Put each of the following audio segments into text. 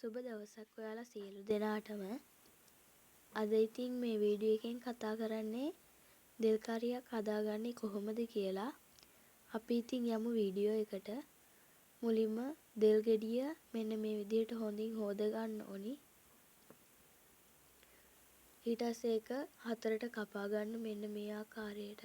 සුබ දවසක් ඔයාලා සියලු දෙනාටම. අද ඉතින් මේ වීඩියෝ එකෙන් කතා කරන්නේ දෙල් කරියක් හදාගන්නේ කොහොමද කියලා. අපි ඉතින් යමු වීඩියෝ එකට. මුලින්ම දෙල් ගෙඩිය මෙන්න මේ විදිහට හොඳින් හොද ගන්න ඕනි. ඊට පස්සේ ඒක හතරට කපා ගන්න මෙන්න මේ ආකාරයට.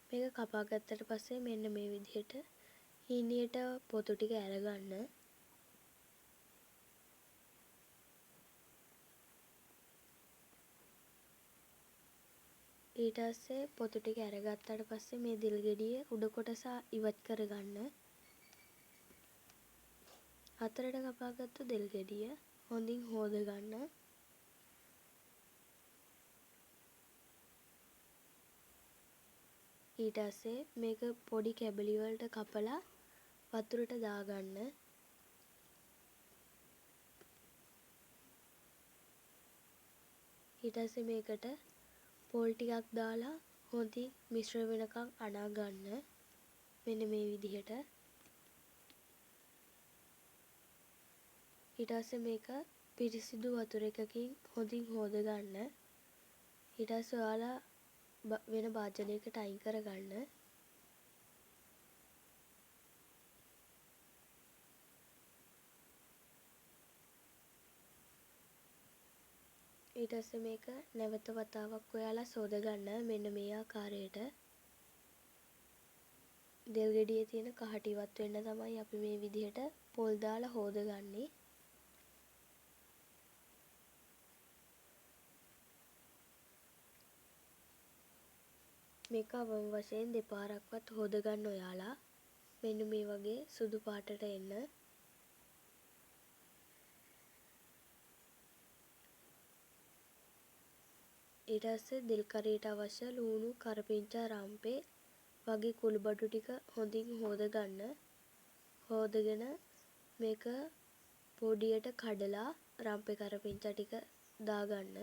මේක කපා ගත්තට පස්සේ මෙන්න මේ විදිහට හීනියට පොතු ටික අරගන්න. ඊට පස්සේ පොතු ටික අරගත්තාට පස්සේ මේ දිල් ගෙඩියේ උඩ කොටස ඉවත් කරගන්න. හතරට කපාගත්තු දෙල් ගෙඩිය හොඳින් හොද ගන්න. ඊට පස්සේ මේක පොඩි කැබලි වලට කපලා වතුරට දාගන්න. ඊට පස්සේ මේකට පොල් ටිකක් දාලා හොඳින් මිශ්‍ර වෙනකන් අනා ගන්න. මෙන්න මේ විදිහට. ඊට පස්සේ මේක පිරිසිදු වතුර එකකින් හොඳින් හොද ගන්න. ඊට පස්සේ ඔයාලා වෙන භාජනයකට අයින් කරගන්න. ඊට පස්සේ මේක නැවත වතාවක් ඔයාලා සෝද ගන්න මෙන්න මේ ආකාරයට. දෙල් ගෙඩියේ තියෙන කහට ඉවත් වෙන්න තමයි අපි මේ විදිහට පොල් දාලා හොදගන්නේ. මේක අවම වශයෙන් දෙපාරක්වත් හොද ගන්න ඔයාලා. මෙන්න මේ වගේ සුදු පාටට එන්න. ඊට පස්සේ දෙල් කරියට අවශ්‍ය ලුණු, කරපිංචා, රම්පේ වගේ කුළුබඩු ටික හොඳින් හොද ගන්න. හොදගෙන මේක පොඩියට කඩලා රම්පේ කරපිංචා ටික දාගන්න.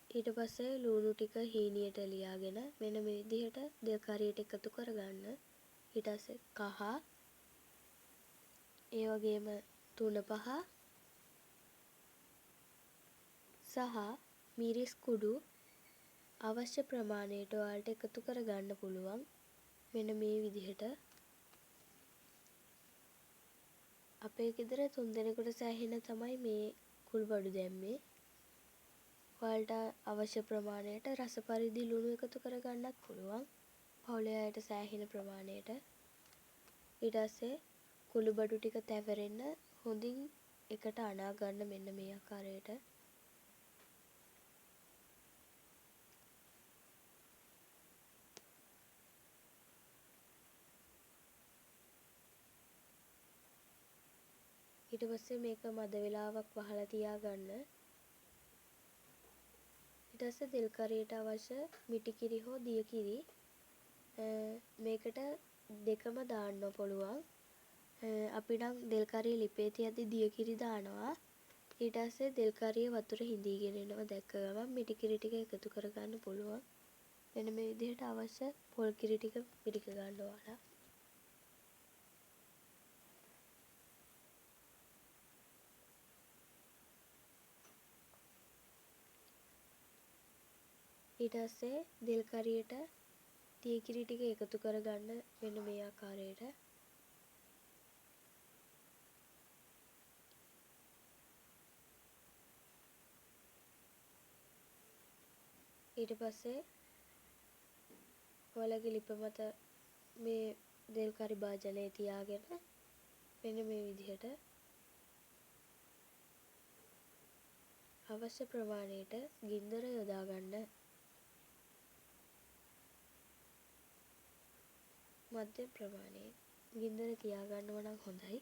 ඊට පස්සේ ලුණු ටික හීනියට ලියාගෙන මෙන්න මේ විදිහට දෙල් කරියට එකතු කරගන්න. ඊට පස්සේ කහ ඒ වගේම තුන පහ සහ මිරිස් කුඩු අවශ්‍ය ප්‍රමාණයට ඔයාලට එකතු කරගන්න පුළුවන්. මෙන්න මේ විදිහට. අපේ ගෙදර 3 දෙනෙකුට සෑහෙන තමයි මේ කුළුබඩු දැම්මේ. ඔයාලට අවශ්‍ය ප්‍රමාණයට රස පරිදි ලුණු එකතු කරගන්නත් පුළුවන්. පවුලේ අයට සෑහෙන ප්‍රමාණයට. ඊට පස්සේ කුළුබඩු ටික තැවරෙන්න හොඳින් එකට අනා ගන්න මෙන්න මේ ආකාරයට. ඊට පස්සේ මේක මද වේලාවක් වහලා තියාගන්න. ඊට පස්සේ දෙල් කරියට අවශ්‍ය මිටි කිරි හෝ දිය කිරි මේකට දෙකම දාන්න පුළුවන්. අපි නම් දෙල් කරිය ලිපේ තියද්දි දිය කිරි දානවා. ඊට පස්සේ දෙල් කරිය වතුර හිඳීගෙන එනවා දැක්ක ගමන් මිටි කිරි ටික එකතු කරගන්න පුළුවන්. මෙන්න මේ විදිහට අවශ්‍ය පොල් කිරි ටික පිරික ගන්න ඕන. ඊට පස්සේ දෙල් කරියට දිය කිරි ටික එකතු කරගන්න මෙන්න මේ ආකාරයට. ඊට පස්සේ ඔයාලගේ ලිප මත මේ දෙල් කරි භාජනය තියාගෙන මෙන්න මේ විදිහට අවශ්‍ය ප්‍රමාණයට ගින්දර යොදා ගන්න. මධ්‍යම ප්‍රමාණයේ ගින්දර තියාගන්නව නම් හොඳයි.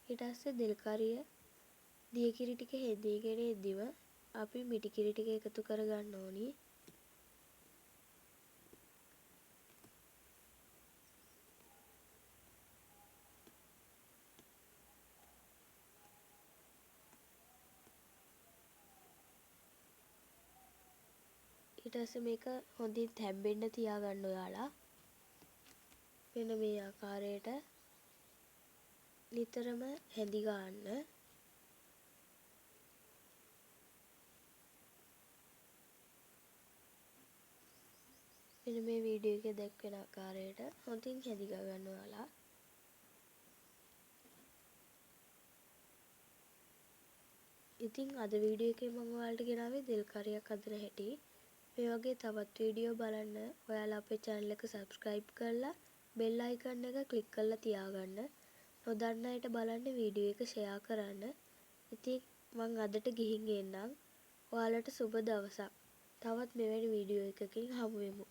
ඊට පස්සේ දෙල් කරිය දිය කිරි ටික හෙදීගෙන එද්දිම අපි මිටි කිරි ටික එකතු කරගන්න ඕනි. ඊට පස්සේ මේක හොඳින් තැම්බෙන්න තියාගන්න ඔයාලා. මෙන්න මේ ආකාරයට නිතරම හැඳි ගන්න. මෙන්න මේ වීඩියෝ එකේ දැක්වෙන ආකාරයට හොඳින් හැඳි ගන්න ඔයාලා. ඉතින් අද වීඩියෝ එකේ මම ඔයාලට ගෙනාවේ දෙල් කරියක් හදන හැටි. මේ වගේ තවත් වීඩියෝ බලන්න ඔයාලා අපේ channel එක subscribe කරලා bell icon එක click කරලා තියාගන්න. නොදන්න අයට බලන්න වීඩියෝ එක share කරන්න. ඉතින් මම අදට ගිහින් එන්නම්. ඔයාලට සුබ දවසක්. තවත් මෙවැනි වීඩියෝ එකකින් හමු වෙමු.